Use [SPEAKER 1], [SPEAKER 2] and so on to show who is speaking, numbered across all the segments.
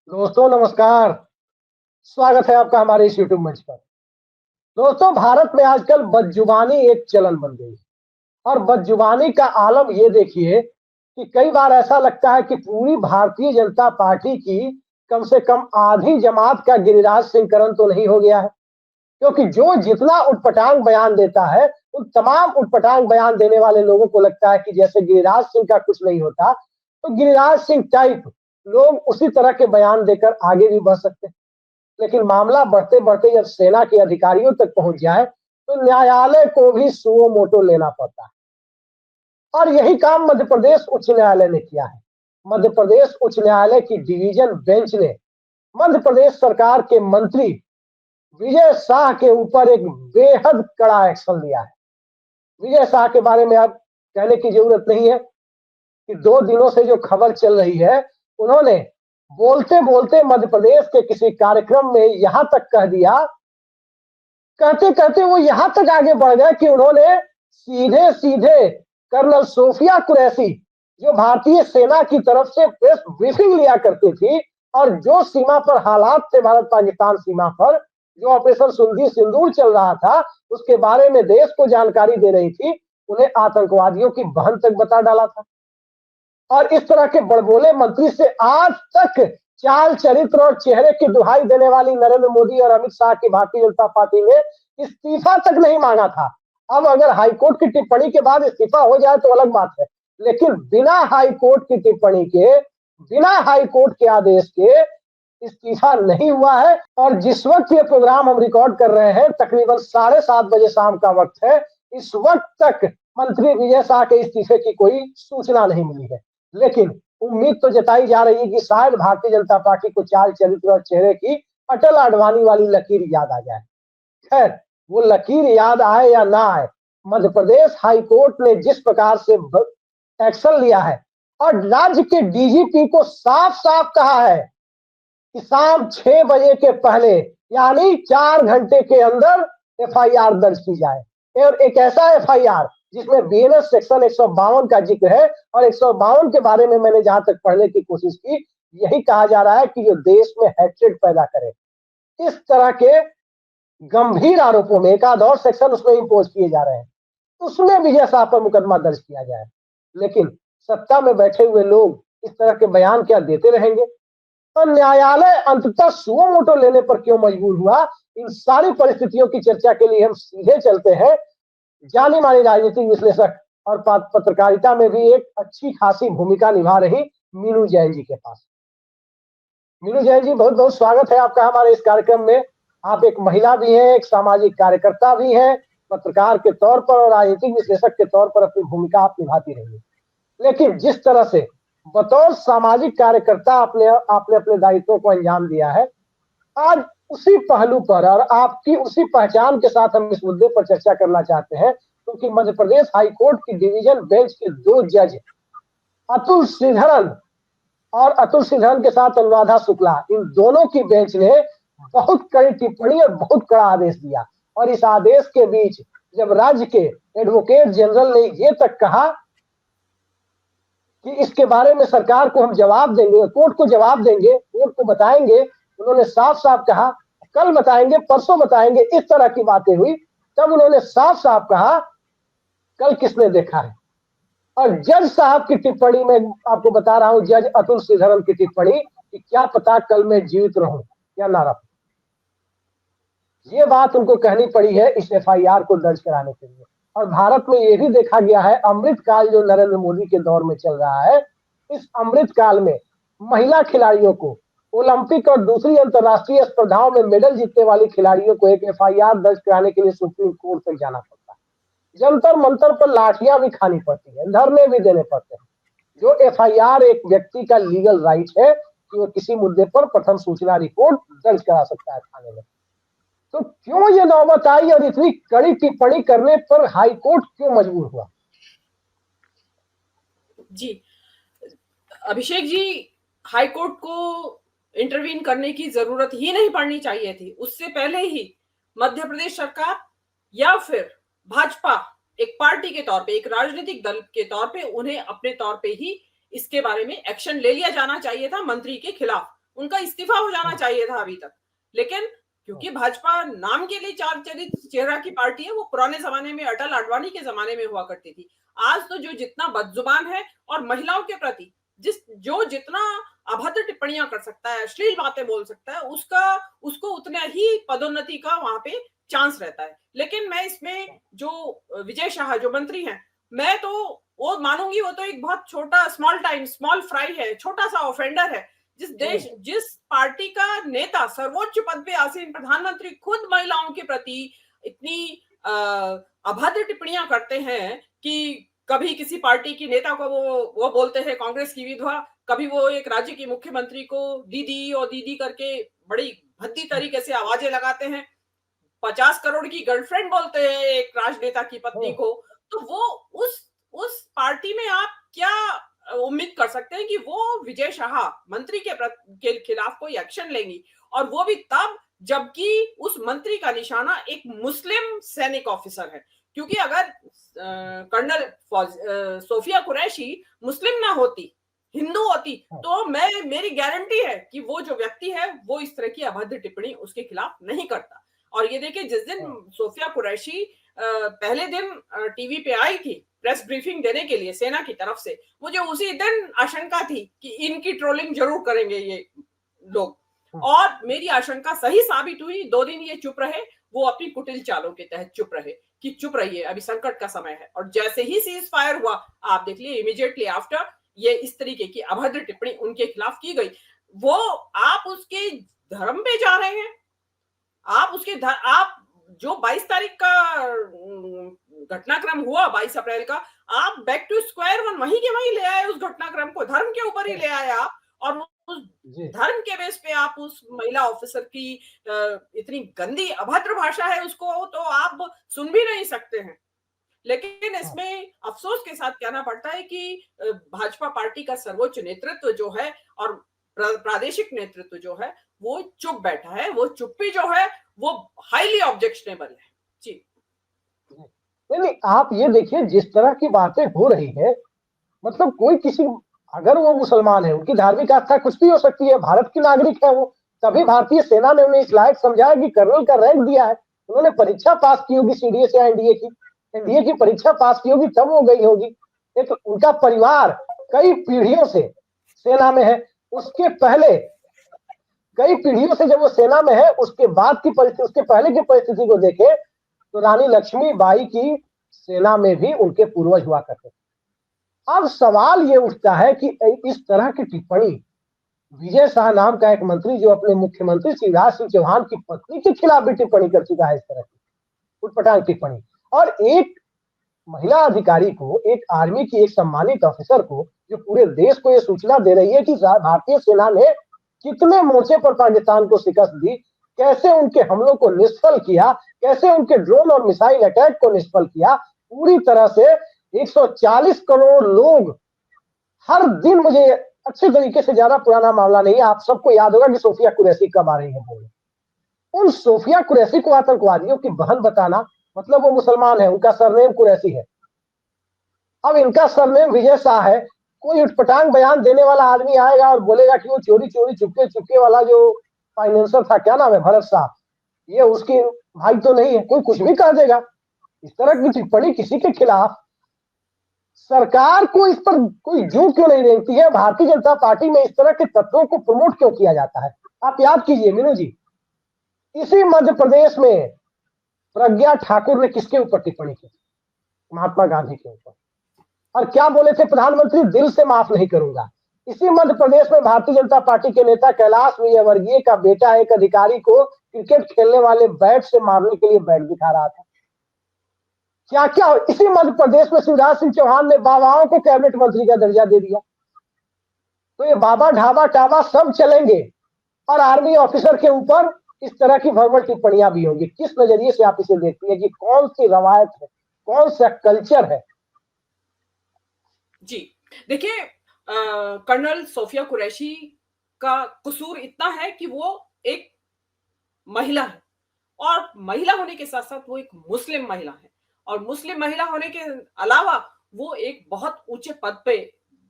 [SPEAKER 1] दोस्तों नमस्कार। स्वागत है आपका हमारे इस यूट्यूब मंच पर। दोस्तों, भारत में आजकल बदजुबानी एक चलन बन गई और बदजुबानी का आलम ये देखिए कि कई बार ऐसा लगता है कि पूरी भारतीय जनता पार्टी की कम से कम आधी जमात का गिरिराज सिंह करण तो नहीं हो गया है। क्योंकि जो जितना उटपटांग बयान देता है, उन तमाम उटपटांग बयान देने वाले लोगों को लगता है कि जैसे गिरिराज सिंह का कुछ नहीं होता, तो गिरिराज सिंह टाइप लोग उसी तरह के बयान देकर आगे भी बढ़ सकते हैं। लेकिन मामला बढ़ते बढ़ते जब सेना के अधिकारियों तक पहुंच जाए, तो न्यायालय को भी सुओ मोटो लेना पड़ता है। और यही काम मध्य प्रदेश उच्च न्यायालय ने किया है। मध्य प्रदेश उच्च न्यायालय की डिवीजन बेंच ने मध्य प्रदेश सरकार के मंत्री विजय शाह के ऊपर एक बेहद कड़ा एक्शन लिया है। विजय शाह के बारे में अब कहने की जरूरत नहीं है कि 2 दिनों से जो खबर चल रही है, उन्होंने बोलते बोलते मध्य प्रदेश के किसी कार्यक्रम में यहां तक कह दिया, कहते कहते वो यहां तक आगे बढ़ गए कि उन्होंने सीधे सीधे कर्नल सोफिया कुरैशी, जो भारतीय सेना की तरफ से प्रेस ब्रीफिंग लिया करती थी और जो सीमा पर हालात थे, भारत पाकिस्तान सीमा पर जो ऑपरेशन सुंदरी सिंदूर चल रहा था, उसके बारे में देश को जानकारी दे रही थी, उन्हें आतंकवादियों की बहन तक बता डाला था। और इस तरह के बड़बोले मंत्री से आज तक चाल चरित्र और चेहरे की दुहाई देने वाली नरेंद्र मोदी और अमित शाह की भारतीय जनता पार्टी ने इस्तीफा तक नहीं मांगा था। अब अगर हाईकोर्ट की टिप्पणी के बाद इस्तीफा हो जाए तो अलग बात है, लेकिन बिना हाईकोर्ट की टिप्पणी के, बिना हाईकोर्ट के आदेश के इस्तीफा नहीं हुआ है। और जिस वक्त ये प्रोग्राम हम रिकॉर्ड कर रहे हैं, तकरीबन 7:30 बजे शाम का वक्त है, इस वक्त तक मंत्री विजय शाह के इस्तीफे की कोई सूचना नहीं मिली है। लेकिन उम्मीद तो जताई जा रही है कि शायद भारतीय जनता पार्टी को चाल चरित्र और चेहरे की अटल आडवाणी वाली लकीर याद आ जाए। खैर, वो लकीर याद आए या ना आए, मध्य प्रदेश हाईकोर्ट ने जिस प्रकार से एक्शन लिया है और राज्य के डीजीपी को साफ साफ कहा है कि शाम 6 बजे के पहले, यानी 4 घंटे के अंदर एफआईआर दर्ज की जाए। और एक ऐसा एफआईआर जिसमें बीएनएस सेक्शन 152 का जिक्र है, और 152 के बारे में मैंने जहां तक पढ़ने की कोशिश की, यही कहा जा रहा है कि जो देश में हैट्रेड पैदा करे, इस तरह के गंभीर आरोपों में एक आध और सेक्शन उसमें इम्पोज किए जा रहे हैं, उसमें विजय शाह पर मुकदमा दर्ज किया जाए। लेकिन सत्ता में बैठे हुए लोग इस तरह के बयान क्या देते रहेंगे? तो न्यायालय अंततः सुओ मोटो लेने पर क्यों मजबूर हुआ, इन सारी परिस्थितियों की चर्चा के लिए हम सीधे चलते हैं जानी मानी राजनीतिक विश्लेषक और पत्रकारिता में भी एक अच्छी खासी भूमिका निभा रही मीनू जैन जी के पास। मीनू जैन जी, बहुत बहुत स्वागत है आपका हमारे इस कार्यक्रम में। आप एक महिला भी हैं, एक सामाजिक कार्यकर्ता भी हैं, पत्रकार के तौर पर और राजनीतिक विश्लेषक के तौर पर अपनी भूमिका आप निभाती रही है। लेकिन जिस तरह से बतौर सामाजिक कार्यकर्ता आपने आपने अपने दायित्वों को अंजाम दिया है, आज उसी पहलू पर और आपकी उसी पहचान के साथ हम इस मुद्दे पर चर्चा करना चाहते हैं, क्योंकि मध्य प्रदेश हाईकोर्ट की डिवीजन बेंच के 2 जज अतुल श्रीधरन और अतुल श्रीधरन के साथ अनुराधा शुक्ला, इन दोनों की बेंच ने बहुत कड़ी टिप्पणी और बहुत कड़ा आदेश दिया। और इस आदेश के बीच जब राज्य के एडवोकेट जनरल ने ये तक कहा कि इसके बारे में सरकार को हम जवाब देंगे, कोर्ट को जवाब देंगे, कोर्ट को बताएंगे, उन्होंने साफ साफ कहा कल बताएंगे, परसों बताएंगे, इस तरह की बातें हुई, तब उन्होंने साफ साफ कहा कल किसने देखा है। और जज साहब की टिप्पणी में आपको बता रहा हूं, जज अतुल श्रीधरन की टिप्पणी कि क्या पता कल मैं जीवित रहूं या ना रहूं, ये बात उनको कहनी पड़ी है इस एफआईआर को दर्ज कराने के लिए। और भारत में ये भी देखा गया है, अमृत काल जो नरेंद्र मोदी के दौर में चल रहा है, इस अमृत काल में महिला खिलाड़ियों को ओलंपिक और दूसरी अंतरराष्ट्रीय स्पर्धाओं में मेडल जीतने वाली खिलाड़ियों को एक एफआईआर दर्ज कराने के लिए सुप्रीम कोर्ट तक जाना पड़ता है। जंतर मंतर पर लाठियां भी खानी पड़ती है, धरने भी देने पड़ते हैं। जो एफआईआर एक व्यक्ति का लीगल राइट है कि वो किसी मुद्दे पर प्रथम सूचना रिपोर्ट दर्ज करा सकता है थाने में। तो क्यों ये नौबत आई और इतनी कड़ी टिप्पणी करने पर हाईकोर्ट क्यों मजबूर हुआ?
[SPEAKER 2] जी, अभिषेक जी, हाईकोर्ट को इंटरवीन करने की जरूरत ही नहीं पड़नी चाहिए थी। उससे पहले ही मध्य प्रदेश सरकार या फिर भाजपा एक पार्टी के तौर पे, एक राजनीतिक दल के तौर पे, उन्हें अपने तौर पे ही इसके बारे में एक्शन ले लिया जाना चाहिए था मंत्री के खिलाफ। उनका इस्तीफा हो जाना चाहिए था अभी तक। लेकिन क्योंकि भाजपा नाम के लिए चार चरित्र चेहरा की पार्टी है, वो पुराने जमाने में अटल आडवाणी के जमाने में हुआ करती थी। आज तो जो जितना बदजुबान है और महिलाओं के प्रति जो जितना अभद्र टिप्पणियां कर सकता है, अश्लील बातें बोल सकता है, उसको उतना ही पदोन्नति का वहां पे चांस रहता है। लेकिन मैं इसमें जो विजय शाह जो मंत्री हैं, मैं तो वो मानूंगी, वो तो एक बहुत छोटा स्मॉल फ्राई है, छोटा सा ऑफेंडर है। जिस पार्टी का नेता सर्वोच्च पद पे आसीन प्रधानमंत्री खुद महिलाओं के प्रति इतनी अभद्र टिप्पणियां करते हैं कि कभी किसी पार्टी की नेता को वो बोलते हैं कांग्रेस की विधवा, कभी वो एक राज्य की मुख्यमंत्री को दीदी और दीदी करके बड़ी भद्दी तरीके से आवाजें लगाते हैं, 50 करोड़ की गर्लफ्रेंड बोलते हैं एक राजनेता की पत्नी को। तो वो उस पार्टी में आप क्या उम्मीद कर सकते हैं कि वो विजय शाह मंत्री के खिलाफ कोई एक्शन लेंगी, और वो भी तब जबकि उस मंत्री का निशाना एक मुस्लिम सैनिक ऑफिसर है। क्योंकि अगर कर्नल सोफिया कुरैशी मुस्लिम ना होती, हिंदू होती, तो मेरी गारंटी है कि वो जो व्यक्ति है वो इस तरह की अभद्र टिप्पणी उसके खिलाफ नहीं करता। और ये देखिए, जिस दिन सोफिया कुरैशी पहले दिन टीवी पे आई थी प्रेस ब्रीफिंग देने के लिए सेना की तरफ से, मुझे उसी दिन आशंका थी कि इनकी ट्रोलिंग जरूर करेंगे ये लोग, और मेरी आशंका सही साबित हुई। 2 दिन ये चुप रहे, वो अपनी कुटिल चालों के तहत चुप रहे कि चुप रहिए, अभी संकट का समय है। और जैसे ही सीज फायर हुआ, आप देख लिए इमीडिएटली आफ्टर ये इस तरीके की अभद्र टिप्पणी उनके खिलाफ की गई। वो आप उसके धर्म पे जा रहे हैं, आप जो 22 तारीख का घटनाक्रम हुआ 22 अप्रैल का, आप बैक टू स्क्वायर वन वहीं के वहीं ले आए उस घटनाक्रम को, धर्म के ऊपर ही ले आए आप, और उस धर्म के बेस पे आप उस महिला ऑफिसर की इतनी गंदी अभद्र भाषा है उसको तो आप सुन भी नहीं सकते हैं। लेकिन इसमें अफसोस के साथ कहना पड़ता है कि भाजपा पार्टी का सर्वोच्च नेतृत्व जो है और प्रादेशिक नेतृत्व जो है वो चुप बैठा है। वो चुप्पी जो है वो हाईली ऑब्जेक्शनेबल है। जी
[SPEAKER 1] नहीं, आप ये देखिए जिस तरह की बातें हो रही है, मतलब कोई किसी, अगर वो मुसलमान है, उनकी धार्मिक आस्था कुछ भी हो सकती है, भारत की नागरिक है वो, तभी भारतीय सेना ने उन्हें इस लायक समझा कि कर्नल का रैंक दिया है। उन्होंने परीक्षा पास की होगी सीडीएस या एनडीए की परीक्षा पास की होगी, तब वो गई होगी। एक उनका परिवार कई पीढ़ियों से सेना में है, उसके पहले कई पीढ़ियों से जब वो सेना में है, उसके बाद की परिस्थिति, उसके पहले की परिस्थिति को देखे तो रानी लक्ष्मीबाई की सेना में भी उनके पूर्वज हुआ करते। अब सवाल ये उठता है कि इस तरह की टिप्पणी विजय शाह नाम का एक मंत्री, जो अपने मुख्यमंत्री शिवराज सिंह चौहान की पत्नी के खिलाफ भी टिप्पणी कर चुका है, इस तरह की उटपटांग टिप्पणी, और एक महिला अधिकारी को, एक आर्मी की एक सम्मानित ऑफिसर को, जो पूरे देश को यह सूचना दे रही है कि भारतीय सेना ने कितने मोर्चे पर पाकिस्तान को शिकस्त दी, कैसे उनके हमलों को निष्फल किया, कैसे उनके ड्रोन और मिसाइल अटैक को निष्फल किया, पूरी तरह से 140 करोड़ लोग हर दिन, मुझे अच्छे तरीके से, ज्यादा पुराना मामला नहीं है, आप सबको याद होगा कि सोफिया कुरैशी कब आ रही है बोले, उन सोफिया कुरैशी को आतंकवादियों की बहन बताना, मतलब वो मुसलमान है, उनका सरनेम कुरैशी है, अब इनका सरनेम विजय शाह है। कोई उठपटांग बयान देने वाला आदमी आएगा और बोलेगा कि वो चोरी चोरी चुपके चुपके वाला जो फाइनेंसर था, क्या नाम है, भरत शाह, ये उसके भाई तो नहीं है, कोई कुछ भी कर देगा। इस तरह की टिप्पणी किसी के खिलाफ सरकार को इस पर कोई जू क्यों नहीं देती है? भारतीय जनता पार्टी में इस तरह के तत्वों को प्रमोट क्यों किया जाता है? आप याद कीजिए मीनू जी, इसी मध्य प्रदेश में प्रज्ञा ठाकुर ने किसके ऊपर टिप्पणी की? महात्मा गांधी के ऊपर। और क्या बोले थे प्रधानमंत्री? दिल से माफ नहीं करूंगा। इसी मध्य प्रदेश में भारतीय जनता पार्टी के नेता कैलाश विजयवर्गीय का बेटा एक अधिकारी को क्रिकेट खेलने वाले बैट से मारने के लिए बैट दिखा रहा था। क्या क्या इसी मध्य प्रदेश में शिवराज सिंह चौहान ने बाबाओं को कैबिनेट मंत्री का दर्जा दे दिया। तो ये बाबा ढाबा टाबा सब चलेंगे और आर्मी ऑफिसर के ऊपर इस तरह की वर्बल टिप्पणियां भी होंगी। किस नजरिए से आप इसे देखती है कि कौन सी रवायत है, कौन सा कल्चर है?
[SPEAKER 2] जी देखिए, कर्नल सोफिया कुरैशी का कसूर इतना है कि वो एक महिला है, और महिला होने के साथ साथ वो एक मुस्लिम महिला है, और मुस्लिम महिला होने के अलावा वो एक बहुत ऊंचे पद पे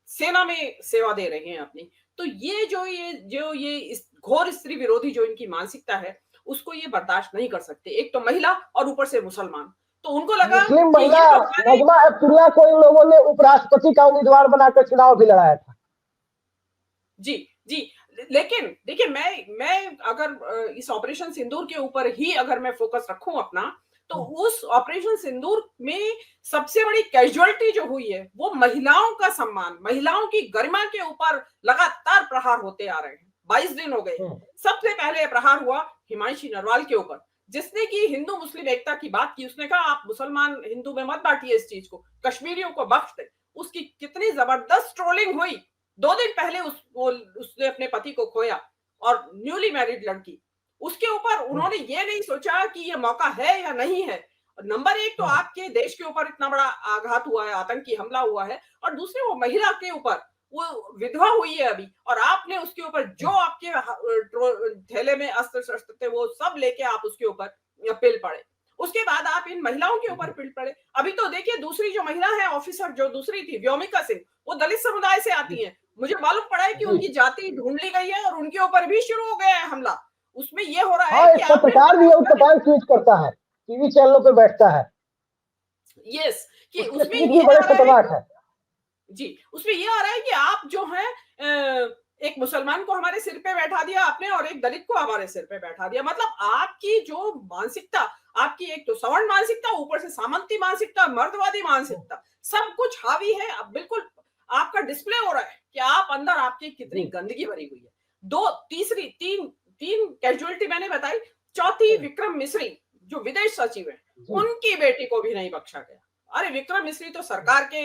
[SPEAKER 2] सेना में सेवा दे रही हैं अपनी। तो ये इस घोर स्त्री विरोधी जो इनकी मानसिकता है, उसको ये बर्दाश्त नहीं कर सकते। एक तो महिला और ऊपर से मुसलमान, तो उनको लगा
[SPEAKER 1] मुस्लिम
[SPEAKER 2] कि
[SPEAKER 1] महिला
[SPEAKER 2] ये तो हमारे
[SPEAKER 1] नजमा हेपतुल्लाह को इन लोगों ने उपराष्ट्रपति का उम्मीदवार बनाकर चुनाव भी लड़ाया था।
[SPEAKER 2] जी जी। लेकिन देखिए, मैं अगर इस ऑपरेशन सिंदूर के ऊपर ही अगर मैं फोकस रखूं अपना, तो उस ऑपरेशन सिंदूर में सबसे बड़ी कैजुअलिटी जो हुई है वो महिलाओं का सम्मान, महिलाओं की गरिमा के ऊपर लगातार प्रहार होते आ रहे हैं। 22 दिन हो गए। सबसे पहले प्रहार हुआ हिमांशी नरवाल के ऊपर, जिसने की हिंदू मुस्लिम एकता की बात की। उसने कहा आप मुसलमान हिंदू में मत बांटिए इस चीज को, कश्मीरियों को बख्श दे। उसकी कितनी जबरदस्त ट्रोलिंग हुई। 2 दिन पहले उसने अपने पति को खोया और न्यूली मैरिड लड़की, उसके ऊपर उन्होंने ये नहीं सोचा कि ये मौका है या नहीं है। नंबर एक तो आपके देश के ऊपर इतना बड़ा आघात हुआ है, आतंकी हमला हुआ है, और दूसरे वो महिला के ऊपर, वो विधवा हुई है अभी, और आपने उसके ऊपर जो आपके थैले में अस्त्र शस्त्र थे वो सब लेके आप उसके ऊपर पिल पड़े। उसके बाद आप इन महिलाओं के ऊपर पिल पड़े। अभी तो देखिए, दूसरी जो महिला है ऑफिसर, जो दूसरी थी व्योमिका सिंह, वो दलित समुदाय से आती है। मुझे मालूम पड़ा है कि उनकी जाति ढूंढ ली गई है और उनके ऊपर भी शुरू हो गया है हमला। उसमें ये हो रहा है
[SPEAKER 1] हाँ,
[SPEAKER 2] कि
[SPEAKER 1] एक
[SPEAKER 2] आपने
[SPEAKER 1] पत्रकार भी है, वो पत्रकार ट्वीट करता है, टीवी चैनलों पे बैठता है।
[SPEAKER 2] यस, कि
[SPEAKER 1] उसके
[SPEAKER 2] उसमें
[SPEAKER 1] ट्वीट
[SPEAKER 2] ये
[SPEAKER 1] भी बड़े
[SPEAKER 2] आ रहा है
[SPEAKER 1] खतरनाक है।
[SPEAKER 2] जी, उसमें ये आ रहा है कि आप जो है एक मुसलमान को हमारे सिर पे बैठा दिया आपने और एक दलित को हमारे सिर पे बैठा दिया। मतलब आपकी जो मानसिकता, आपकी एक तो सवर्ण मानसिकता, ऊपर से सामंती मानसिकता, मर्दवादी मानसिकता, सब कुछ हावी है। अब बिल्कुल आपका डिस्प्ले हो रहा है कि आप अंदर आपकी कितनी गंदगी भरी हुई है। तीन कैजुअलिटी मैंने बताई। चौथी, विक्रम मिश्री जो विदेश सचिव है, उनकी बेटी को भी नहीं बख्शा गया। अरे विक्रम मिश्री तो सरकार के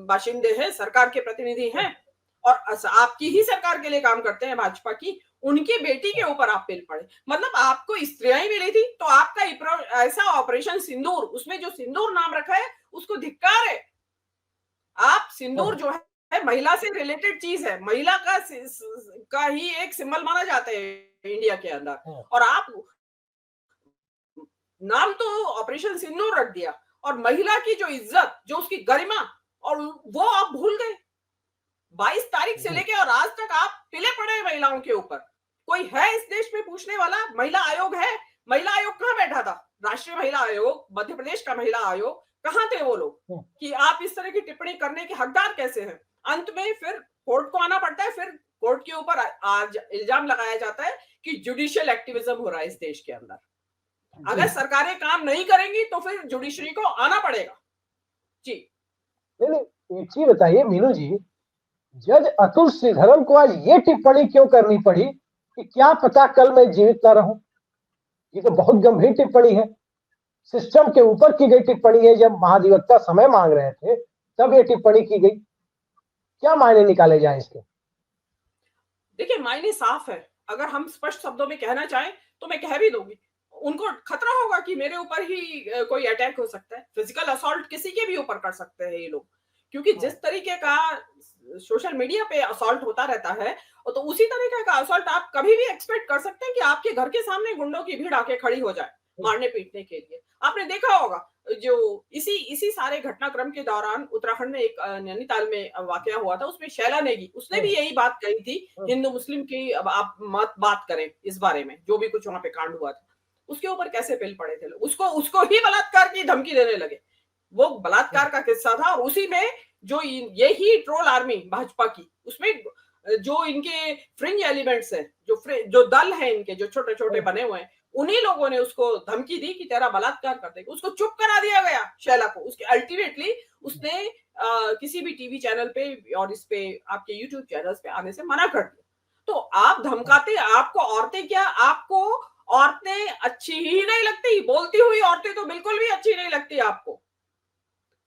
[SPEAKER 2] बाशिंदे हैं, सरकार के प्रतिनिधि हैं, और आपकी ही सरकार के लिए काम करते हैं, भाजपा की। उनकी बेटी के ऊपर आप पिल पड़े। मतलब आपको स्त्रियां ही मिली थी तो आपका ऐसा ऑपरेशन सिंदूर, उसमें जो सिंदूर नाम रखा है उसको धिक्कार है। आप सिंदूर जो है महिला से रिलेटेड चीज है, महिला का ही एक सिंबल माना जाता है इंडिया के अंदर, और आप नाम तो ऑपरेशन सिंदूर रख दिया, और महिला की जो इज्जत, जो उसकी गरिमा, और वो आप भूल गए। 22 तारीख से लेके और आज तक आप पिले पड़े हैं महिलाओं के ऊपर। कोई है इस देश में पूछने वाला? महिला आयोग है? महिला आयोग कहां बैठा था? राष्ट्रीय महिला आयोग, मध्य प्रदेश का महिला आयोग, कहां थे वो लोग कि आप इस तरह की टिप्पणी करने के हकदार कैसे हैं? अंत में फिर कोर्ट को आना पड़ता है, फिर कोर्ट के ऊपर आज इल्जाम लगाया जाता है कि जुडिशियल एक्टिविज्म हो रहा है इस देश के अंदर। अगर सरकारें काम नहीं करेंगी तो फिर जुडिशरी को आना पड़ेगा। जी
[SPEAKER 1] नहीं, एक चीज बताइए मीनू जी, जज अतुल श्रीधरन को आज ये टिप्पणी क्यों करनी पड़ी कि क्या पता कल मैं जीवित ना रहूं? ये तो बहुत गंभीर टिप्पणी है, सिस्टम के ऊपर की गई टिप्पणी है। जब महाधिवक्ता समय मांग रहे थे तब ये टिप्पणी की गई। क्या मायने निकाले जाए इसके?
[SPEAKER 2] देखिए, मायने साफ है। अगर हम स्पष्ट शब्दों में कहना चाहें तो मैं कह भी दूंगी। उनको खतरा होगा कि मेरे ऊपर ही कोई अटैक हो सकता है। फिजिकल असॉल्ट किसी के भी ऊपर कर सकते हैं ये लोग, क्योंकि जिस तरीके का सोशल मीडिया पे असॉल्ट होता रहता है, तो उसी तरीके का असॉल्ट आप कभी भी एक्सपेक्ट कर सकते हैं कि आपके घर के सामने गुंडों की भीड़ आके खड़ी हो जाए मारने पीटने के लिए। आपने देखा होगा जो इसी सारे घटनाक्रम के दौरान उत्तराखंड में एक नैनीताल में वाकया हुआ था, उसमें शैला नेगी, उसने भी यही बात कही थी, हिंदू मुस्लिम की अब आप मत बात करें इस बारे में, जो भी कुछ वहां पे कांड हुआ था। उसके ऊपर कैसे पिल पड़े थे लोग, उसको ही बलात्कार की धमकी देने लगे। वो बलात्कार का किस्सा था, और उसी में जो यही ट्रोल आर्मी भाजपा की, उसमें जो इनके फ्रिंज एलिमेंट्स हैं, जो दल है इनके, जो छोटे छोटे बने हुए हैं, उन्हीं लोगों ने उसको धमकी दी कि तेरा बलात्कार कर देंगे। उसको चुप करा दिया गया शैला को। उसके अल्टीमेटली उसने किसी भी टीवी चैनल पे और इस पे आपके यूट्यूब चैनल्स पे आने से मना कर दिया। तो आप धमकाते, आपको औरतें क्या, आपको औरतें अच्छी ही नहीं लगती, बोलती हुई औरतें तो बिल्कुल भी अच्छी नहीं लगती आपको।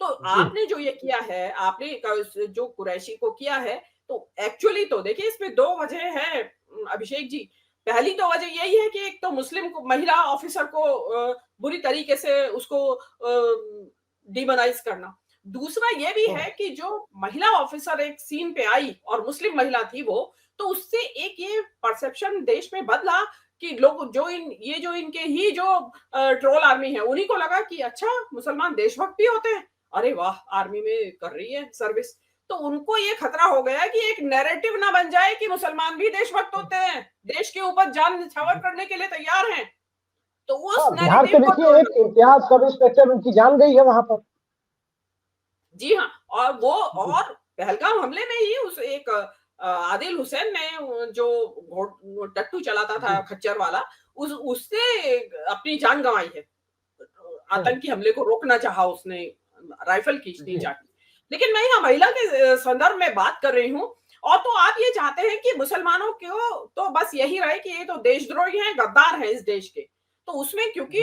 [SPEAKER 2] तो आपने जो ये किया है, आपने जो कुरैशी को किया है, तो एक्चुअली तो देखिए इसमें 2 वजह है अभिषेक जी। पहली तो वजह यही है कि एक तो मुस्लिम को, महिला ऑफिसर को बुरी तरीके से उसको डिमोनाइज करना। दूसरा ये भी है कि जो महिला ऑफिसर एक सीन पे आई और मुस्लिम महिला थी वो, तो उससे एक ये परसेप्शन देश में बदला कि लोग जो इनके ही जो ट्रोल आर्मी है, उन्हीं को लगा कि अच्छा मुसलमान देशभक्त भी होते हैं, अरे वाह आर्मी में कर रही है सर्विस। तो उनको ये खतरा हो गया कि एक नैरेटिव ना बन जाए कि मुसलमान भी देशभक्त होते हैं, देश के ऊपर जान न्यौछावर करने के लिए तैयार हैं। तो उस
[SPEAKER 1] बिहार के
[SPEAKER 2] नैरेटिव को
[SPEAKER 1] देखिए एक इम्तियाज सब इंस्पेक्टर उनकी जान गई है वहां पर।
[SPEAKER 2] जी हाँ, और पहलगाम हमले में ही उस एक आदिल हुसैन ने जो टट्टू चलाता था खच्चर वाला, उससे अपनी जान गंवाई है। आतंकी हमले को रोकना चाहा उसने, राइफल खींचनी चाहिए। लेकिन मैं यहाँ महिला के संदर्भ में बात कर रही हूँ। और तो आप ये चाहते हैं कि मुसलमानों को तो बस यही रहे कि ये तो देशद्रोही हैं, गद्दार हैं इस देश के। तो उसमें क्योंकि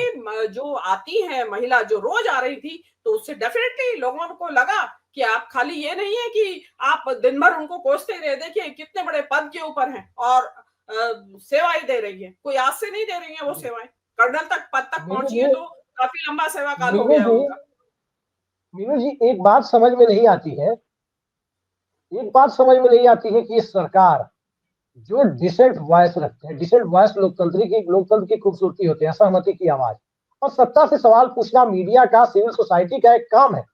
[SPEAKER 2] जो आती है महिला जो रोज आ रही थी, तो उससे डेफिनेटली लोगों को लगा कि आप खाली ये नहीं है कि आप दिन भर उनको कोसते रहे, देखिए कितने बड़े पद के ऊपर हैं और सेवाएं दे रही है, कोई आज से नहीं दे रही है वो सेवाएं। कर्नल तक पद तक
[SPEAKER 1] मीनू
[SPEAKER 2] पहुंची
[SPEAKER 1] जी,
[SPEAKER 2] है तो काफी लंबा सेवा काल हो
[SPEAKER 1] मीनू
[SPEAKER 2] गया
[SPEAKER 1] जी,
[SPEAKER 2] उनका।
[SPEAKER 1] मीनू जी, एक बात समझ में नहीं आती है, एक बात समझ में नहीं आती है कि सरकार जो डिसेंट वॉइस रखते हैं, डिसेंट वॉइस लोकतंत्र की खूबसूरती होती है, असहमति की आवाज, और सत्ता से सवाल पूछना मीडिया का, सिविल सोसाइटी का एक काम है।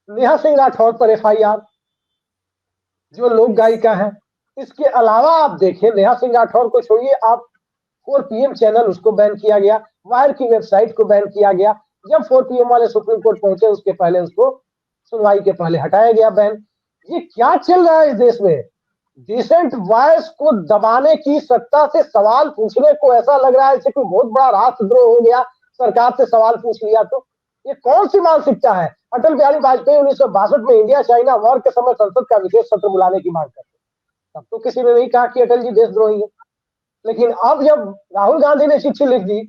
[SPEAKER 1] नेहा सिंह राठौर पर एफआईआर, जो लोक गायिका है। इसके अलावा आप देखें, नेहा सिंह राठौर को छोड़िए, आप 4 PM चैनल उसको बैन किया गया, वायर की वेबसाइट को बैन किया गया। जब 4 PM वाले सुप्रीम कोर्ट पहुंचे उसके पहले उसको सुनवाई के पहले हटाया गया बैन। ये क्या चल रहा है इस देश में? डिसेंट वॉइस को दबाने की, सत्ता से सवाल पूछने को ऐसा लग रहा है जैसे कोई बहुत बड़ा राष्ट्रद्रोह हो गया, सरकार से सवाल पूछ लिया तो। ये कौन सी मानसिकता है? अटल बिहारी वाजपेयी 1962 में इंडिया चाइना वॉर के समय संसद का विशेष सत्र बुलाने की मांग करते, तब तो किसी ने नहीं कहा कि अटल जी देशद्रोही है। लेकिन अब जब राहुल गांधी ने चिट्ठी लिख दी,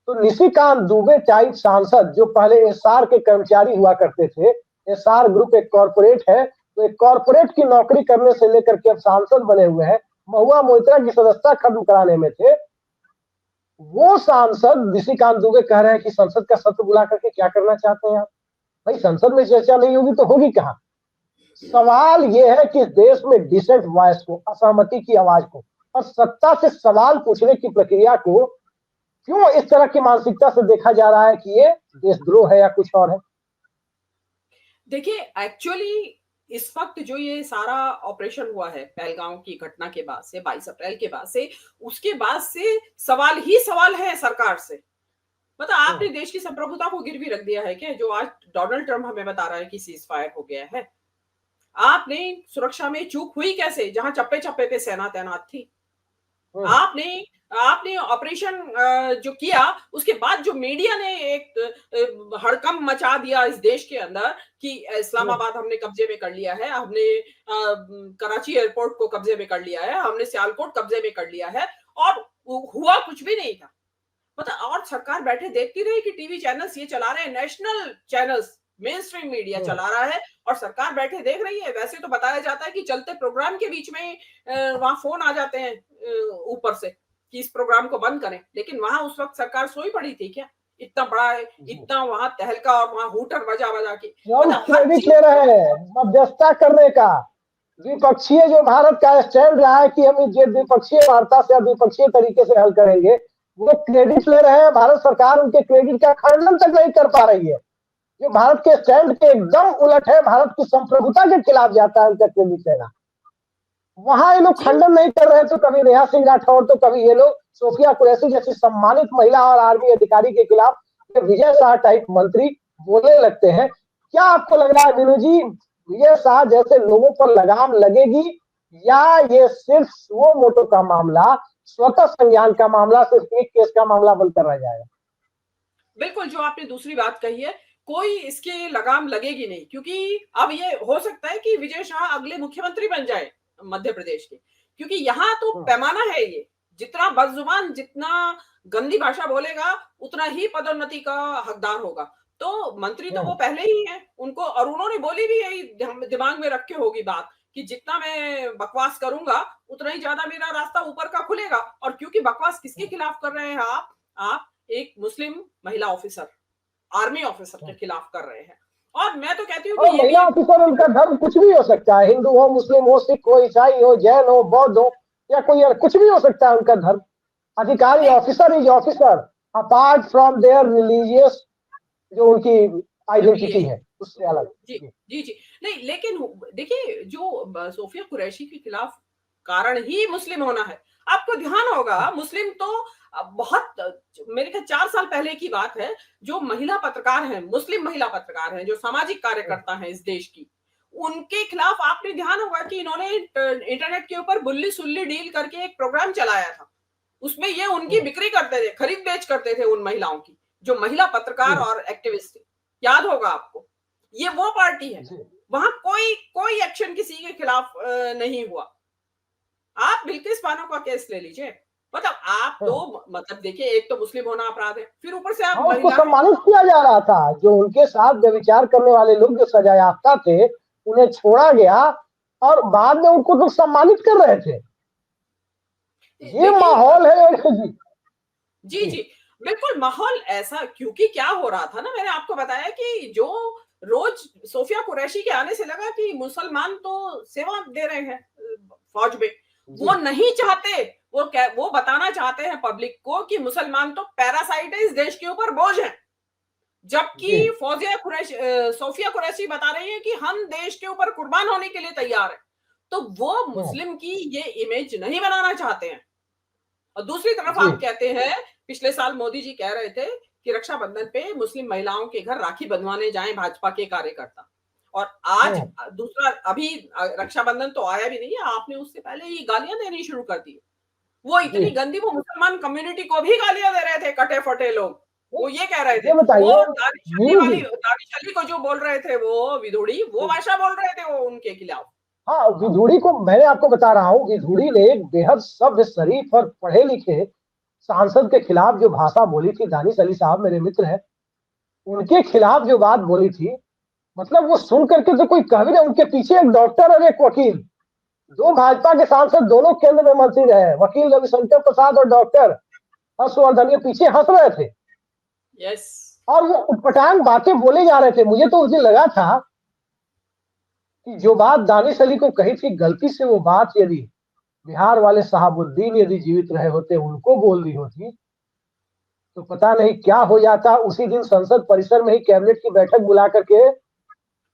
[SPEAKER 1] तो निशिकांत दुबे टाइप सांसद, जो पहले एसआर के कर्मचारी हुआ करते थे, एसआर ग्रुप एक कॉर्पोरेट है, तो एक कॉर्पोरेट की नौकरी करने से लेकर के अब सांसद बने हुए हैं, महुआ मोइत्रा की सदस्यता खत्म कराने में थे, वो सांसद निशिकांत दुबे कह रहे हैं कि संसद का सत्र बुला करके क्या करना चाहते हैं आप? भाई संसद में चर्चा नहीं होगी तो होगी कहां? सवाल यह है कि देश में डिसेंट वॉइस को, असहमति की आवाज को और सत्ता से सवाल पूछने की प्रक्रिया को क्यों इस तरह की मानसिकता से देखा जा रहा है कि ये देशद्रोह है या कुछ और है?
[SPEAKER 2] देखिए एक्चुअली इस वक्त जो ये सारा ऑपरेशन हुआ है पहलगांव की घटना के बाद से, 22 अप्रैल के बाद से, उसके बाद से सवाल ही सवाल है सरकार से। मतलब आपने देश की संप्रभुता को गिरवी रख दिया है क्या? जो आज डोनाल्ड ट्रम्प हमें बता रहा है कि सीज फायर हो गया है। आपने सुरक्षा में चूक हुई कैसे जहां चप्पे चप्पे पे सेना तैनात थी? आपने आपने ऑपरेशन जो किया उसके बाद जो मीडिया ने एक हड़कंप मचा दिया इस देश के अंदर कि इस्लामाबाद हमने कब्जे में कर लिया है, हमने कराची एयरपोर्ट को कब्जे में कर लिया है, हमने सियालकोट कब्जे में कर लिया है, और हुआ कुछ भी नहीं था। मतलब और सरकार बैठे देखती रही कि टीवी चैनल्स ये चला रहे हैं, national channels, main stream media चला रहा है और सरकार बैठे देख रही है। वैसे तो बताया जाता है कि चलते प्रोग्राम के बीच में वहां फोन आ जाते हैं ऊपर से कि इस प्रोग्राम को बंद करें, लेकिन वहां उस वक्त सरकार सोई पड़ी थी क्या? इतना बड़ा है, इतना वहां तहलका और वहां हूटर बजा बजा के
[SPEAKER 1] क्रेडिट ले रहे हैं मध्यस्थता करने का। द्विपक्षीय जो भारत का स्टैंड रहा है कि हम ये द्विपक्षीय वार्ता से द्विपक्षीय तरीके से हल करेंगे, वो क्रेडिट ले रहे हैं। भारत सरकार उनके क्रेडिट का खंडन तक नहीं कर पा रही है, जो भारत के स्टैंड के एकदम उलट है, भारत की संप्रभुता के खिलाफ जाता है उनका क्रेडिट लेना। वहां ये लोग खंडन नहीं कर रहे, तो कभी नेहा सिंह राठौर, तो कभी ये लोग सोफिया कुरैशी जैसी सम्मानित महिला और आर्मी अधिकारी के खिलाफ विजय शाह टाइप मंत्री बोलने लगते हैं। क्या आपको लग रहा है मीनू जी, विजय शाह जैसे लोगों पर लगाम लगेगी, या ये सिर्फ वो मोटो का मामला, स्वतः संज्ञान का मामला, सिर्फ एक केस का मामला बनकर रह जाएगा?
[SPEAKER 2] बिल्कुल, जो आपने दूसरी बात कही है, कोई इसके लगाम लगेगी नहीं, क्योंकि अब ये हो सकता है कि विजय शाह अगले मुख्यमंत्री बन जाए मध्य प्रदेश के, क्योंकि यहाँ तो पैमाना है ये, जितना बदजुबान, जितना गंदी भाषा बोलेगा, उतना ही पदोन्नति का हकदार होगा। तो मंत्री तो वो पहले ही हैं, उनको, और उन्होंने बोली भी यही दिमाग में रख के होगी बात कि जितना मैं बकवास करूंगा उतना ही ज्यादा मेरा रास्ता ऊपर का खुलेगा। और क्योंकि बकवास किसके खिलाफ कर रहे हैं आप एक मुस्लिम महिला ऑफिसर, आर्मी ऑफिसर के खिलाफ कर रहे हैं। और मैं तो कहती हूँ कि ये
[SPEAKER 1] महिला ऑफिसर, उनका धर्म कुछ भी हो सकता है, हिंदू हो, मुस्लिम हो, सिख हो, ईसाई हो, जैन हो, बौद्ध हो, या कोई और कुछ भी हो सकता है उनका धर्म। अधिकारी, officer is officer apart from there religious जो उनकी आइडेंटिटी है, उससे अलग।
[SPEAKER 2] जी जी जी, नहीं, लेकिन देखिए जो सोफिया कुरैशी के खिलाफ कारण ही मुस्लिम होना है। आपको ध्यान होगा मुस्लिम तो बहुत मेरे ख्याल 4 साल पहले की बात है, जो महिला पत्रकार हैं, मुस्लिम महिला पत्रकार हैं, जो सामाजिक कार्यकर्ता हैं इस देश की, उनके खिलाफ आपने ध्यान होगा कि इन्होंने इंटरनेट के ऊपर बुल्ली-सुल्ली डील करके एक प्रोग्राम चलाया था। उसमें ये उनकी बिक्री करते थे, खरीद-बेच करते थे उन महिलाओं की, जो महिला पत्रकार और एक्टिविस्ट थे। याद होगा आपको। ये वो पार्टी है। वहां कोई एक्शन किसी के खिलाफ नहीं हुआ। आप बिल्किस बानो का केस ले लीजिए, मतलब आप तो मतलब देखिए, एक तो मुस्लिम होना अपराध है, फिर ऊपर से आप
[SPEAKER 1] उसको
[SPEAKER 2] महिला
[SPEAKER 1] सम्मानित किया जा रहा था। जो उनके साथ व्यभिचार करने वाले लोग जो सजायाफ्ता थे, उन्हें छोड़ा गया और बाद में उनको तो सम्मानित कर रहे थे। ये माहौल है।
[SPEAKER 2] जी जी बिल्कुल माहौल ऐसा, क्योंकि क्या हो रहा था ना, मैंने आपको बताया कि जो रोज सोफिया कुरैशी के आने से लगा कि मुसलमान तो सेवा दे रहे हैं फौज में, वो नहीं चाहते, वो बताना चाहते हैं पब्लिक को कि मुसलमान तो पैरासाइट है, इस देश के ऊपर बोझ है। जबकि सोफिया कुरैशी बता रही है कि हम देश के ऊपर कुर्बान होने के लिए तैयार है। तो वो मुस्लिम की ये इमेज नहीं बनाना चाहते हैं। और दूसरी तरफ आप कहते हैं, पिछले साल मोदी जी कह रहे थे कि रक्षाबंधन पे मुस्लिम महिलाओं के घर राखी बंधवाने जाएं भाजपा के कार्यकर्ता, और आज दूसरा, अभी रक्षाबंधन तो आया भी नहीं है, आपने उससे पहले ही गालियां देनी शुरू कर दी। वो इतनी गंदी, वो मुसलमान कम्युनिटी को भी गालियां दे रहे थे, कटे फटे लोग। वो ये कह रहे थे, वो दानिश अली को जो बोल रहे थे, वो विधुड़ी, वो भाषा बोल रहे थे वो उनके खिलाफ।
[SPEAKER 1] हाँ, विधुड़ी को मैंने आपको बता रहा हूँ, विधुड़ी ने एक बेहद सभ्य, शरीफ और पढ़े लिखे सांसद के खिलाफ जो भाषा बोली थी, दानिश अली साहब मेरे मित्र हैं, उनके खिलाफ जो बात बोली थी, मतलब वो सुन करके तो कोई कह भी नहीं। उनके पीछे एक डॉक्टर और एक वकील, दो भाजपा के सांसद, दोनों केंद्र में मंत्री रहे, वकील रविशंकर प्रसाद और डॉक्टर हर्षवर्धन के पीछे हंस रहे थे।
[SPEAKER 2] यस।
[SPEAKER 1] और वो उटपटांग बातें बोले जा रहे थे। मुझे तो उस दिन लगा था कि जो बात दानिश अली को कही थी, गलती से वो बात यदि बिहार वाले शहाबुद्दीन यदि जीवित रहे होते, उनको बोल दी होती, तो पता नहीं क्या हो जाता। उसी दिन संसद परिसर में ही कैबिनेट की बैठक बुला करके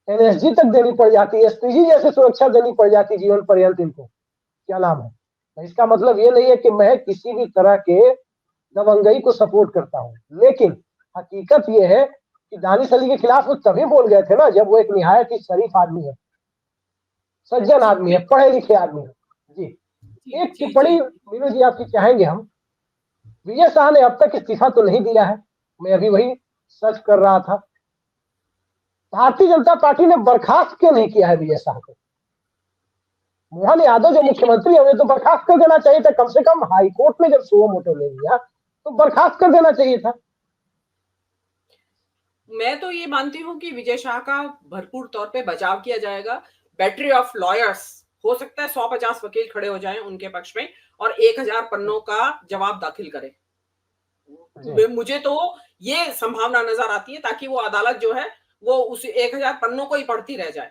[SPEAKER 1] एनएसजी तक देनी पड़ जाती, एसपीजी जैसे सुरक्षा देनी पड़ जाती जीवन पर्यंत। इनको क्या नाम है। तो इसका मतलब ये नहीं है कि मैं किसी भी तरह के दबंगई को सपोर्ट करता हूँ, लेकिन हकीकत ये है कि दानिश अली के खिलाफ वो तभी बोल गए थे ना, जब वो एक निहायत ही शरीफ आदमी है, सज्जन आदमी है, पढ़े लिखे आदमी है। जी, एक टिप्पणी मीनू जी आपकी चाहेंगे हम। विजय शाह ने अब तक इस्तीफा तो नहीं दिया है, मैं अभी वही सर्च कर रहा था। भारतीय जनता पार्टी ने बर्खास्त क्यों नहीं किया है विजय शाह को? मोहन यादव जो मुख्यमंत्री है, उन्हें तो बर्खास्त कर देना चाहिए था। कम से कम हाईकोर्ट ने जब सुओ मोटो ले लिया तो बर्खास्त कर देना चाहिए था।
[SPEAKER 2] मैं तो ये मानती हूं कि विजय शाह का भरपूर तौर पे बचाव किया जाएगा। बैटरी ऑफ लॉयर्स, हो सकता है 150 वकील खड़े हो जाएं उनके पक्ष में और 1000 पन्नों का जवाब दाखिल करें। मुझे तो ये संभावना नजर आती है, ताकि वो अदालत जो है वो उस 1000 पन्नों को ही पढ़ती रह जाए,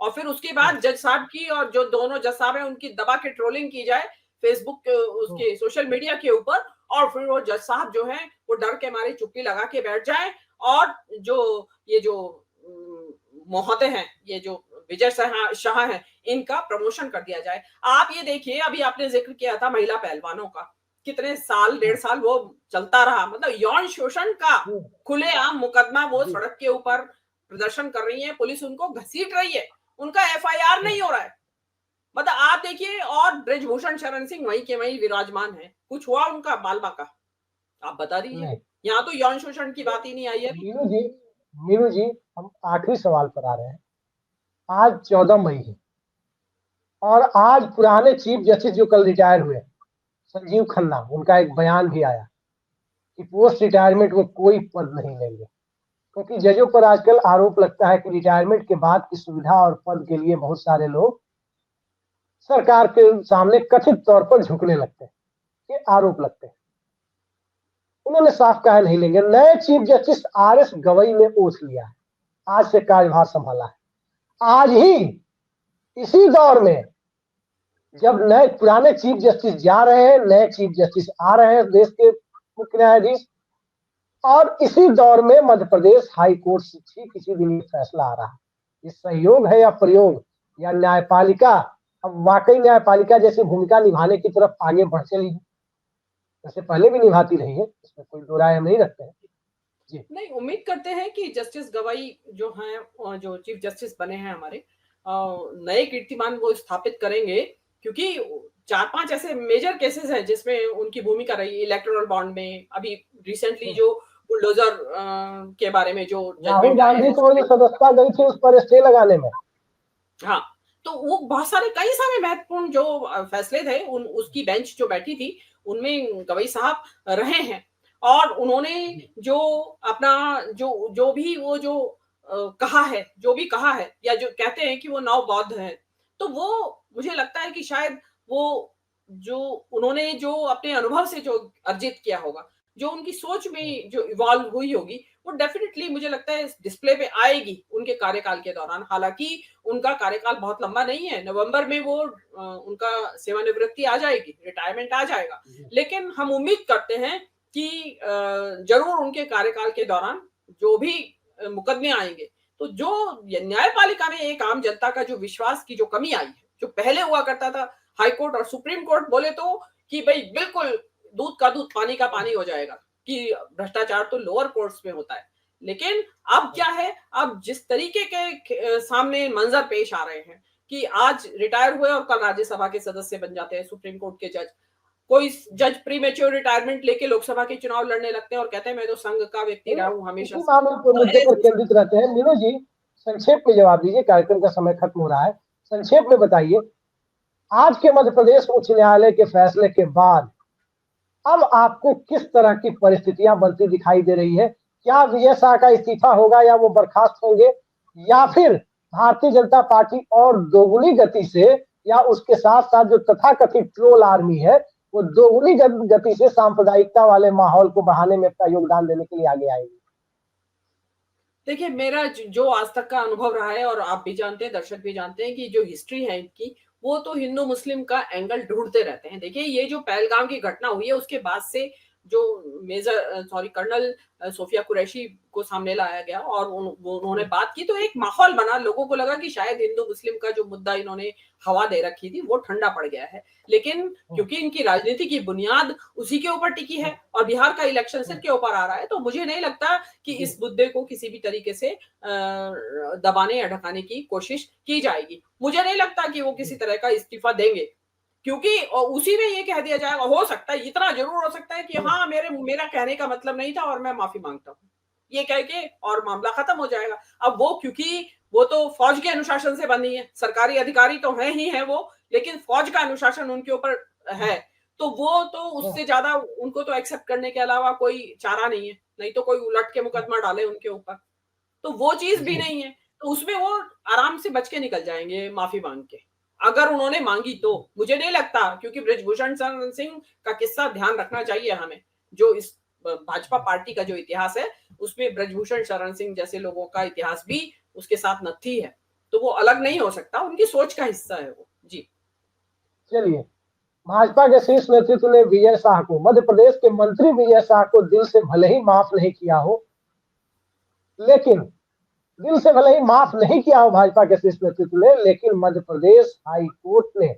[SPEAKER 2] और फिर उसके बाद जज साहब की और जो दोनों जज साहब हैं उनकी दबा के ट्रोलिंग की जाए फेसबुक उसके सोशल मीडिया के ऊपर, और फिर वो जज साहब जो हैं वो डर के मारे चुप्पी लगा के बैठ जाए, और ये जो महोदय हैं, ये जो विजय शाह हैं, इनका प्रमोशन कर दिया जाए। आप ये देखिए, अभी आपने जिक्र किया था महिला पहलवानों का, कितने साल, 1.5 साल वो चलता रहा, मतलब यौन शोषण का खुलेआम मुकदमा, वो सड़क के ऊपर प्रदर्शन कर रही है, पुलिस उनको घसीट रही है, उनका एफआईआर नहीं हो रहा है। मतलब आप देखिए, और ब्रजभूषण शरण सिंह वहीं के वहीं विराजमान है, कुछ हुआ उनका बाल बाका? आप बता दीजिए। यहाँ तो यौन शोषण की बात ही नहीं आई है।
[SPEAKER 1] मीनू जी, हम आखिरी सवाल पर आ रहे हैं। आज 14 मई है और आज पुराने चीफ जस्टिस जो कल रिटायर हुए, संजीव खन्ना, उनका एक बयान भी आया कि पोस्ट रिटायरमेंट वो कोई पद नहीं लेंगे, क्योंकि जजों पर आजकल आरोप लगता है कि रिटायरमेंट के बाद की सुविधा और पद के लिए बहुत सारे लोग सरकार के सामने कथित तौर पर झुकने लगते हैं। ये आरोप लगते हैं। उन्होंने साफ कहा नहीं लेंगे। नए चीफ जस्टिस आरएस गवई ने ओथ लिया है, आज से कार्यभार संभाला है। आज ही इसी दौर में जब नए पुराने चीफ जस्टिस जा रहे हैं, नए चीफ जस्टिस आ रहे हैं देश के मुख्य न्यायाधीश, और इसी दौर में मध्य प्रदेश हाई कोर्ट से ठीक इसी दिन फैसला आ रहा है। ये सहयोग है या प्रयोग, या न्यायपालिका अब वाकई न्यायपालिका जैसी भूमिका निभाने की तरफ आगे बढ़ चली है? वैसे पहले भी निभाती रही है, इसमें कोई दो राय हम नहीं रखते हैं। जी
[SPEAKER 2] नहीं, उम्मीद करते हैं कि जस्टिस गवाई जो हैं, जो चीफ जस्टिस बने हैं हमारे, नए कीर्तिमान वो स्थापित करेंगे, क्योंकि 4-5 ऐसे मेजर केसेस हैं जिसमें उनकी भूमिका रही। इलेक्टोरल बॉन्ड में अभी रिसेंटली जो बुलडोजर के बारे में जो
[SPEAKER 1] राहुल
[SPEAKER 2] जजमेंट आए
[SPEAKER 1] गांधी
[SPEAKER 2] हैं,
[SPEAKER 1] को जो सदस्यता गई थी उस पर स्टे लगाने में,
[SPEAKER 2] हाँ, तो वो बहुत सारे कई सारे महत्वपूर्ण जो फैसले थे उसकी बेंच जो बैठी थी उनमें गवई साहब रहे हैं, और उन्होंने जो अपना जो भी वो जो कहा है, जो भी कहा है, या जो कहते हैं कि वो नव बौद्ध है, तो वो मुझे लगता है कि शायद वो जो उन्होंने जो अपने अनुभव से जो अर्जित किया होगा, जो उनकी सोच में जो इवॉल्व हुई होगी, वो डेफिनेटली मुझे लगता है डिस्प्ले पे आएगी उनके कार्यकाल के दौरान। हालांकि उनका कार्यकाल बहुत लंबा नहीं है, नवंबर में वो उनका सेवानिवृत्ति आ जाएगी, रिटायरमेंट आ जाएगा, लेकिन हम उम्मीद करते हैं कि जरूर उनके कार्यकाल के दौरान जो भी मुकदमे आएंगे, तो जो न्यायपालिका में एक आम जनता का जो विश्वास की जो कमी आई है, जो पहले हुआ करता था, हाई कोर्ट और सुप्रीम कोर्ट बोले तो कि भाई बिल्कुल दूध का दूध पानी का पानी हो जाएगा, कि भ्रष्टाचार तो लोअर कोर्ट्स में होता है, लेकिन अब क्या है, अब जिस तरीके के सामने मंजर पेश आ रहे हैं कि आज रिटायर हुए और कल राज्यसभा के सदस्य बन जाते हैं, सुप्रीम कोर्ट के जज, कोई जज प्रीमेच्योर रिटायरमेंट लेके लोकसभा के चुनाव लड़ने लगते हैं और कहते हैं मैं तो संघ का व्यक्ति रहा हूं हमेशा से।
[SPEAKER 1] मामले पर मुद्दे पर केंद्रित रहते हैं। मीनू जी संक्षेप में जवाब दीजिए, कार्यक्रम का समय खत्म हो रहा है, संक्षेप में बताइए, आज के मध्य प्रदेश उच्च न्यायालय के फैसले के बाद अब आपको किस तरह की परिस्थितियां बनती दिखाई दे रही है? क्या विजय शाह का इस्तीफा होगा, या वो बर्खास्त होंगे, या फिर भारतीय जनता पार्टी और दोगुनी गति से, या उसके साथ साथ जो तथाकथित ट्रोल आर्मी है वो दोगुनी गति से सांप्रदायिकता वाले माहौल को बढ़ाने में अपना योगदान देने के लिए आगे आएगी?
[SPEAKER 2] देखिए, मेरा जो आज तक का अनुभव रहा है, और आप भी जानते हैं, दर्शक भी जानते हैं, कि जो हिस्ट्री है इनकी, वो तो हिंदू मुस्लिम का एंगल ढूंढते रहते हैं। देखिए, ये जो पहलगाम की घटना हुई है उसके बाद से जो कर्नल सोफिया कुरैशी को सामने लाया गया और उन्होंने बात की, तो एक माहौल बना, लोगों को लगा कि शायद हिंदू मुस्लिम का जो मुद्दा इन्होंने हवा दे रखी थी वो ठंडा पड़ गया है, लेकिन क्योंकि इनकी राजनीति की बुनियाद उसी के ऊपर टिकी है और बिहार का इलेक्शन सिर के ऊपर आ रहा है, तो मुझे नहीं लगता कि इस मुद्दे को किसी भी तरीके से दबाने या ढकाने की कोशिश की जाएगी। मुझे नहीं लगता कि वो किसी तरह का इस्तीफा देंगे, क्योंकि उसी में ये कह दिया जाएगा, हो सकता है, इतना जरूर हो सकता है कि हाँ, मेरा कहने का मतलब नहीं था और मैं माफी मांगता हूँ, ये कह के और मामला खत्म हो जाएगा। अब वो, क्योंकि वो तो फौज के अनुशासन से बनी है, सरकारी अधिकारी तो है ही है वो, लेकिन फौज का अनुशासन उनके ऊपर है, तो वो तो उससे ज्यादा उनको तो एक्सेप्ट करने के अलावा कोई चारा नहीं है, नहीं तो कोई उलट के मुकदमा डाले उनके ऊपर, तो वो चीज भी नहीं है, तो उसमें वो आराम से बच के निकल जाएंगे माफी मांग के, अगर उन्होंने मांगी तो। मुझे नहीं लगता, क्योंकि बृजभूषण शरण सिंह का किस्सा ध्यान रखना चाहिए हमें, जो इस भाजपा पार्टी का जो इतिहास है उसमें बृजभूषण शरण सिंह जैसे लोगों का इतिहास भी उसके साथ नत्थी है, तो वो अलग नहीं हो सकता, उनकी सोच का हिस्सा है वो। जी
[SPEAKER 1] चलिए, भाजपा के शीर्ष नेतृत्व ने विजय शाह को, मध्य प्रदेश के मंत्री विजय शाह को दिल से भले ही माफ नहीं किया हो, लेकिन दिल से भले ही माफ नहीं किया हो भाजपा के शीर्ष नेतृत्व ने, लेकिन मध्य प्रदेश हाई कोर्ट ने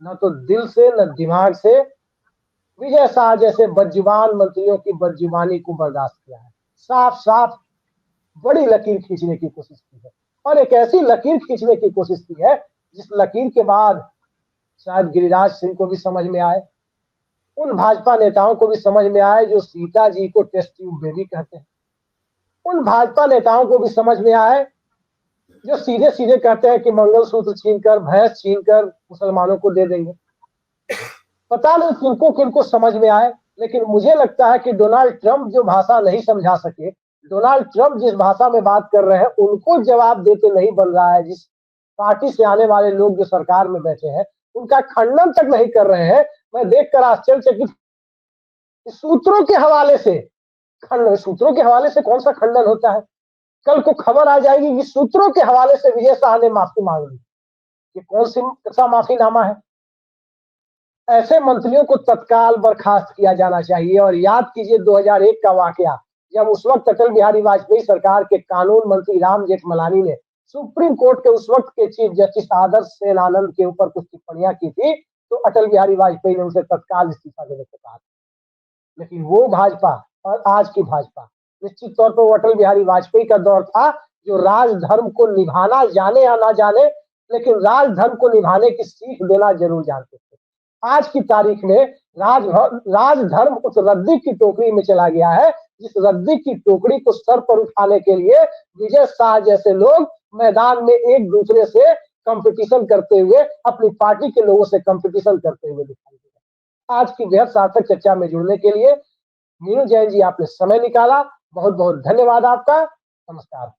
[SPEAKER 1] न तो दिल से न दिमाग से विजय शाह जैसे बदजुबान मंत्रियों की बदजुबानी को बर्दाश्त किया है। साफ साफ बड़ी लकीर खींचने की कोशिश की है, और एक ऐसी लकीर खींचने की कोशिश की है जिस लकीर के बाद शायद गिरिराज सिंह को भी समझ में आए, उन भाजपा नेताओं को भी समझ में आए जो सीता जी को टेस्ट ट्यूब बेबी कहते हैं, उन भाजपा नेताओं को भी समझ में आए जो सीधे सीधे कहते हैं कि मंगलसूत्र छीनकर, भैंस छीनकर मुसलमानों को दे देंगे। पता नहीं किनको किनको समझ में आए, लेकिन मुझे लगता है कि डोनाल्ड ट्रंप जो भाषा नहीं समझा सके, डोनाल्ड ट्रंप जिस भाषा में बात कर रहे हैं उनको जवाब देते नहीं बन रहा है, जिस पार्टी से आने वाले लोग जो सरकार में बैठे हैं उनका खंडन तक नहीं कर रहे हैं। मैं देखकर आश्चर्यचकित, सूत्रों के हवाले से खंडन, सूत्रों के हवाले से कौन सा खंडन होता है? कल को खबर आ जाएगी कि सूत्रों के हवाले से विजय शाह ने माफी मांग ली, ये कौन सा माफीनामा है? ऐसे मंत्रियों को तत्काल बर्खास्त किया जाना चाहिए। और याद कीजिए 2001 का वाकया, जब उस वक्त अटल बिहारी वाजपेयी सरकार के कानून मंत्री राम जेठमलानी ने सुप्रीम कोर्ट के उस वक्त के चीफ जस्टिस आदर्श सेन आनंद के ऊपर कुछ टिप्पणियां की थी, तो अटल बिहारी वाजपेयी ने उसे तत्काल इस्तीफा देने को कहा। लेकिन वो भाजपा और आज की भाजपा, निश्चित तौर पर वो अटल बिहारी वाजपेयी का दौर था जो राजधर्म को निभाना जाने या ना जाने, लेकिन राजधर्म को निभाने की सीख देना जरूर जानते थे। आज की तारीख में राजधर्म उस रद्दी की टोकरी में चला गया है, जिस रद्दी की टोकरी को सर पर उठाने के लिए विजय शाह जैसे लोग मैदान में एक दूसरे से कंपटीशन करते हुए, अपनी पार्टी के लोगों से कंपटीशन करते हुए दिखाई दे रहे। आज की बेहद सार्थक चर्चा में जुड़ने के लिए मीनू जैन जी आपने समय निकाला, बहुत बहुत धन्यवाद आपका। नमस्कार।